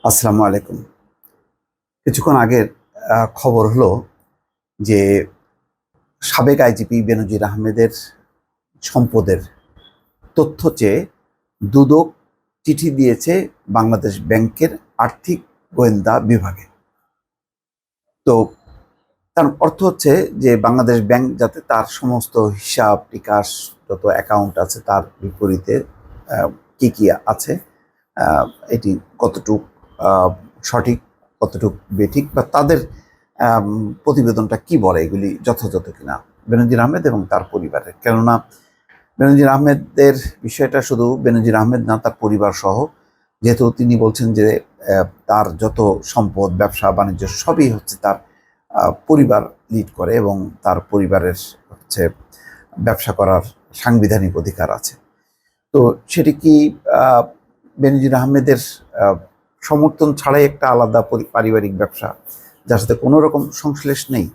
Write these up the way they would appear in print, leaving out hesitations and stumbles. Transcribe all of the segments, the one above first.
আসসালামু আলাইকুম। কিছুক্ষণ আগের খবর হলো যে সাবেক আইজিপি বেনজির আহমেদের সম্পদের তথ্য চেয়ে দুদক চিঠি দিয়েছে বাংলাদেশ ব্যাংকের আর্থিক গোয়েন্দা বিভাগে। তো তার অর্থ হচ্ছে যে বাংলাদেশ ব্যাংক যাতে তার সমস্ত হিসাব নিকাশ যত অ্যাকাউন্ট আছে তার বিপরীতে কি কি আছে, আহ, এটি কতটুক সঠিক, কতটুক বেঠিক, বা তাদের আম, প্রতিবেদনটা কি বলে, এগুলি যথাযথ কিনা বেনজির আহমেদ এবং তার পরিবারের। কেননা বেনজির আহমেদের বিষয়টা শুধু বেনজির আহমেদ না, তার পরিবার সহ, যেহেতু তিনি বলছেন যে তার যত সম্পদ, ব্যবসা বাণিজ্য সবই হচ্ছে তার পরিবার লিড করে এবং তার পরিবারের হচ্ছে ব্যবসা করার সাংবিধানিক অধিকার আছে। তো সেটি কি আহ, বেনজির আহমেদের আহ, সমর্থন ছাড়াই একটা আলাদা পারিবারিক ব্যবসা, যার সাথে কোনো রকম সংশ্লেষ নেই,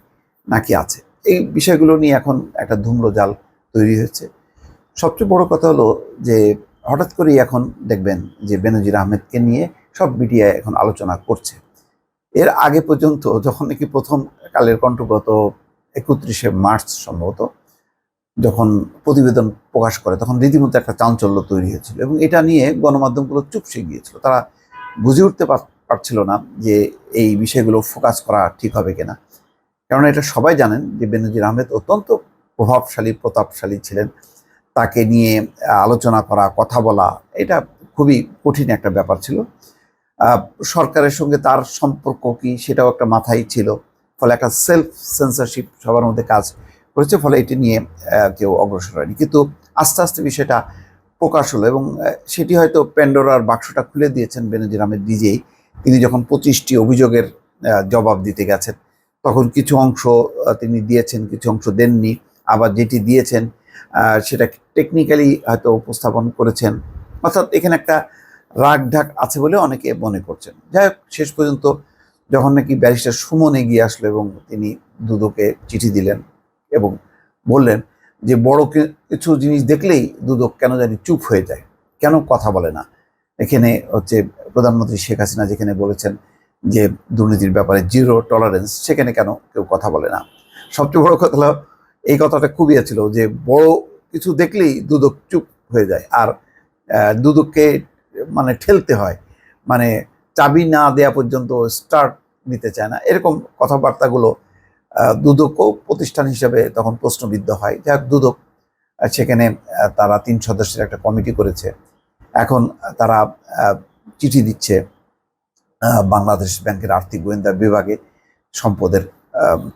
নাকি আছে? এই বিষয়গুলো নিয়ে এখন একটা ধূম্রজাল তৈরি হয়েছে। সবচেয়ে বড় কথা হলো যে হঠাৎ করেই এখন দেখবেন যে বেনজির আহমেদকে নিয়ে সব মিডিয়া এখন আলোচনা করছে। এর আগে পর্যন্ত যখন নাকি প্রথম কালের কণ্ঠ গত 31শে মার্চ সম্ভবত যখন প্রতিবেদন প্রকাশ করে, তখন রীতিমতো একটা চাঞ্চল্য তৈরি হয়েছিল এবং এটা নিয়ে গণমাধ্যমগুলো চুপসে গিয়েছিল। তারা বুঝে উঠতে পারছিল না যে এই বিষয়গুলো ফোকাস করা ঠিক হবে কিনা। কেননা এটা সবাই জানেন যে বেনজির আহমেদ অত্যন্ত প্রভাবশালী, প্রতাপশালী ছিলেন। তাকে নিয়ে আলোচনা করা, কথা বলা, এটা খুবই কঠিন একটা ব্যাপার ছিল। আহ, সরকারের সঙ্গে তার সম্পর্ক কি সেটাও একটা মাথায় ছিল। ফলে একটা সেলফ সেন্সরশিপ সবার মধ্যে কাজ করেছে, ফলে এটি নিয়ে কেউ অগ্রসর হয়নি। কিন্তু আস্তে আস্তে বিষয়টা প্রকাশ হলো এবং সেটি হয়তো প্যান্ডোরার বাক্সটা খুলে দিয়েছেন বেনজির আহমেদ নিজেই। তিনি যখন 25টি অভিযোগের জবাব দিতে গেছেন, তখন কিছু অংশ তিনি দিয়েছেন, কিছু অংশ দেননি। আবার যেটি দিয়েছেন সেটা টেকনিক্যালি হয়তো উপস্থাপন করেছেন। অর্থাৎ এখানে একটা রাগ ঢাক আছে বলে অনেকে মনে করছেন। যাই হোক, শেষ পর্যন্ত যখন নাকি ব্যারিস্টার সুমন এগিয়ে আসলো এবং তিনি দুদকে চিঠি দিলেন এবং বললেন যে বড় কিছু জিনিস দেখলেই দুদক কেন জানি চুপ হয়ে যায়, কেন কথা বলে না। এখানে হচ্ছে প্রধানমন্ত্রী শেখ হাসিনা যেখানে বলেছেন যে দুর্নীতির ব্যাপারে জিরো টলারেন্স, সেখানে কেন কেউ কথা বলে না। সবচেয়ে বড় কথা হলো এই কথাটা খুবই ছিল যে বড় কিছু দেখলেই দুদক চুপ হয়ে যায়, আর দুদককে মানে ঠেলতে হয়, মানে চাবি না দেয়া পর্যন্ত স্টার্ট নিতে চায় না, এরকম কথাবার্তাগুলো দুদকও প্রতিষ্ঠান হিসেবে তখন প্রশ্নবিদ্ধ হয়। যাক, দুদক সেখানে তারা 3 সদস্যের একটা কমিটি করেছে। এখন তারা চিঠি দিচ্ছে বাংলাদেশ ব্যাংকের আর্থিক গোয়েন্দা বিভাগে সম্পদের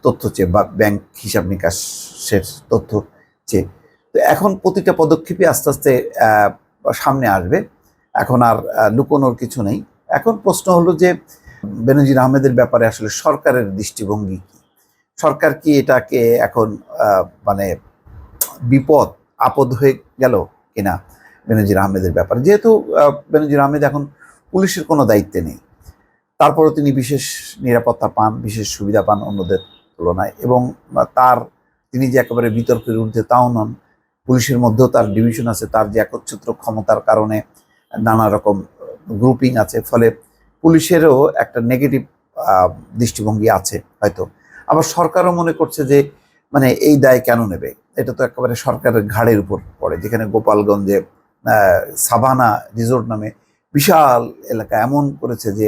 তথ্য চেয়ে বা ব্যাংক হিসাব নিকাশের তথ্য চেয়ে। তো এখন প্রতিটা পদক্ষেপে আস্তে আস্তে সামনে আসবে। এখন আর লুকোনোর কিছু নেই। এখন প্রশ্ন হলো যে বেনজির আহমেদের ব্যাপারে আসলে সরকারের দৃষ্টিভঙ্গি কি? সরকার কি এটাকে এখন মানে বিপদ আপদ হয়ে গেল কিনা বেনজির আহমেদের ব্যাপারে? যেহেতু বেনজির আহমেদ এখন পুলিশের কোনো দায়িত্বে নেই, তারপরও তিনি বিশেষ নিরাপত্তা পান, বিশেষ সুবিধা পান অন্যদের তুলনায়। এবং তার তিনি যে একেবারে বিতর্কের ঊর্ধ্বে তাও নন। পুলিশের মধ্যেও তার ডিভিশন আছে, তার যে একচ্ছত্র ক্ষমতার কারণে নানা রকম গ্রুপিং আছে, ফলে পুলিশেরও একটা নেগেটিভ দৃষ্টিভঙ্গি আছে হয়তো। আবার সরকারও মনে করছে যে মানে এই দায় কেন নেবে, এটা তো একেবারে সরকারের ঘাড়ের উপর পড়ে। যেখানে গোপালগঞ্জে সাভানা রিসোর্ট নামে বিশাল এলাকা এমন করেছে যে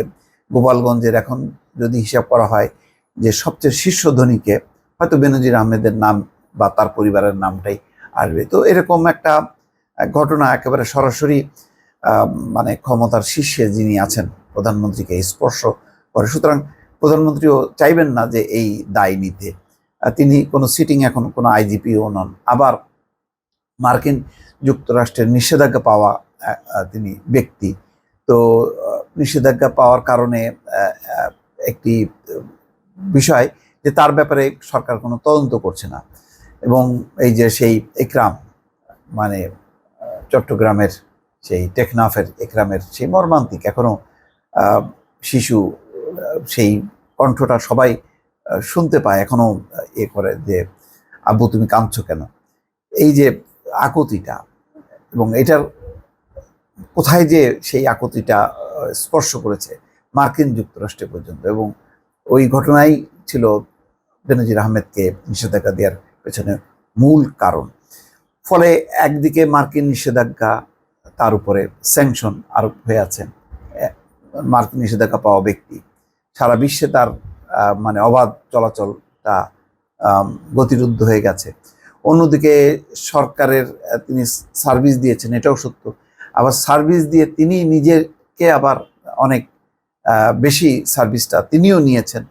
গোপালগঞ্জের এখন যদি হিসাব করা হয় যে সবচেয়ে শীর্ষ ধনীকে হয়তো বেনজির আহমেদের নাম বা তার পরিবারের নামটাই আসবে। তো এরকম একটা ঘটনা একেবারে সরাসরি মানে ক্ষমতার শীর্ষে যিনি আছেন প্রধানমন্ত্রীকে স্পর্শ করে। সুতরাং প্রধানমন্ত্রীও চাইবেন না যে এই দায় নিতে। তিনি কোনো সিটিং এখন কোনো আইজিপিও নন। আবার মার্কিন যুক্তরাষ্ট্রের নিষেধাজ্ঞা পাওয়া তিনি ব্যক্তি। তো নিষেধাজ্ঞা পাওয়ার কারণে একটি বিষয় যে তার ব্যাপারে সরকার কোনো তদন্ত করছে না। এবং এই যে সেই একরাম, মানে চট্টগ্রামের সেই টেকনাফের একরামের সেই মর্মান্তিক এখনো শিশু, সেই কণ্ঠটা সবাই শুনতে পায় এখনো, করে যে আব্বু তুমি কাঁদছো কেন, এই যে আকুতিটা, এবং এটার কোথায় যে সেই আকুতিটা স্পর্শ করেছে মার্কিন যুক্তরাষ্ট্রে পর্যন্ত, এবং ওই ঘটনাই ছিল বেনজির আহমেদকে নিষেধাজ্ঞা দেওয়ার পেছনে মূল কারণ। ফলে একদিকে মার্কিন নিষেধাজ্ঞা, তার উপরে স্যাংশন আরোপ হয়ে আছেন মার্কিন নিষেধাজ্ঞা পাওয়া ব্যক্তি, সারা বিশ্বে তার মানে অবাধ চলাচলটা গতিরুদ্ধ হয়ে গেছে। অন্যদিকে সরকারের তিনি সার্ভিস দিয়েছেন, এটাও সত্য, আবার সার্ভিস দিয়ে তিনি নিজেকে আবার অনেক বেশি সার্ভিসটা তিনিও নিয়েছেন।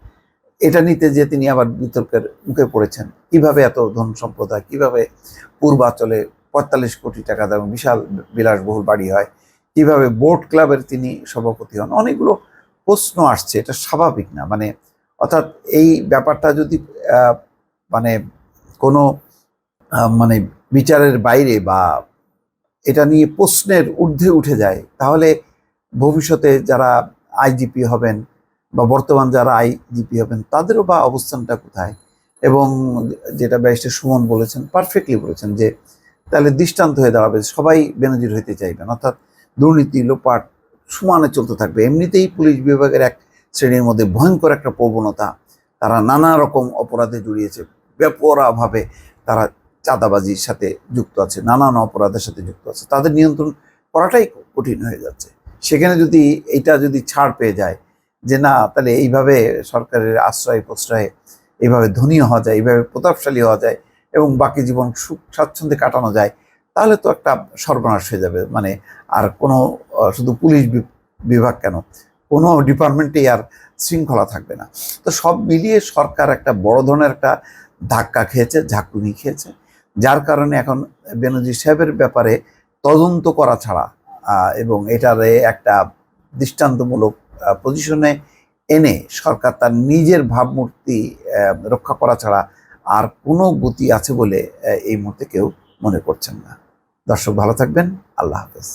এটা নিতে যে তিনি আবার বিতর্কের মুখে পড়েছেন, কিভাবে এত ধন সম্পদ হয়, কিভাবে পূর্বাঞ্চলে 45 কোটি টাকা দাম বিশাল বিলাসবহুল বাড়ি হয়, কিভাবে বোট ক্লাবের তিনি সভাপতি হন, অনেকগুলো প্রশ্ন আসছে। এটা স্বাভাবিক না, মানে অর্থাৎ এই ব্যাপারটা যদি মানে কোনো মানে বিচারের বাইরে বা এটা নিয়ে প্রশ্নের ঊর্ধ্বে উঠে যায়, তাহলে ভবিষ্যতে যারা আইজিপি হবেন বা বর্তমান যারা আইজিপি হবেন তাদেরও বা অবস্থানটা কোথায়। এবং যেটা ব্যারিস্টার সুমন বলেছেন, পারফেক্টলি বলেছেন, যে তাহলে দৃষ্টান্ত হয়ে দাঁড়াবে, সবাই বেনজির হইতে চাইবেন, অর্থাৎ দুর্নীতি লোপাট সমানে চলতে থাকবে। এমনিতেই পুলিশ বিভাগের এক শ্রেণীর মধ্যে ভয়ঙ্কর একটা প্রবণতা, তারা নানা রকম অপরাধে জড়িয়েছে, বেপরোয়াভাবে তারা চাঁদাবাজির সাথে যুক্ত আছে, নানান অপরাধের সাথে যুক্ত আছে, তাদের নিয়ন্ত্রণ করাটাই কঠিন হয়ে যাচ্ছে। সেখানে যদি এইটা যদি ছাড় পেয়ে যায় যে না, তাহলে এইভাবে সরকারের আশ্রয় প্রশ্রয়ে এইভাবে ধনী হওয়া যায়, এইভাবে প্রতাপশালী হওয়া যায় এবং বাকি জীবন সুখ স্বাচ্ছন্দ্যে কাটানো যায়, তাহলে তো একটা সর্বনাশ হয়ে যাবে। মানে আর কোনো শুধু পুলিশ বিভাগ কেন, কোনো ডিপার্টমেন্টেই আর শৃঙ্খলা থাকবে না। তো সব মিলিয়ে সরকার একটা বড় ধরনের একটা ধাক্কা খেয়েছে, ঝাঁকুনি খেয়েছে, যার কারণে এখন বেনজির সাহেবের ব্যাপারে তদন্ত করা ছাড়া এবং এটারে একটা দৃষ্টান্তমূলক পজিশনে এনে সরকার তার নিজের ভাবমূর্তি রক্ষা করা ছাড়া আর কোনো গতি আছে বলে এই মুহূর্তে কেউ মনে করছেন না। দর্শক ভালো থাকবেন, আল্লাহ হাফেজ।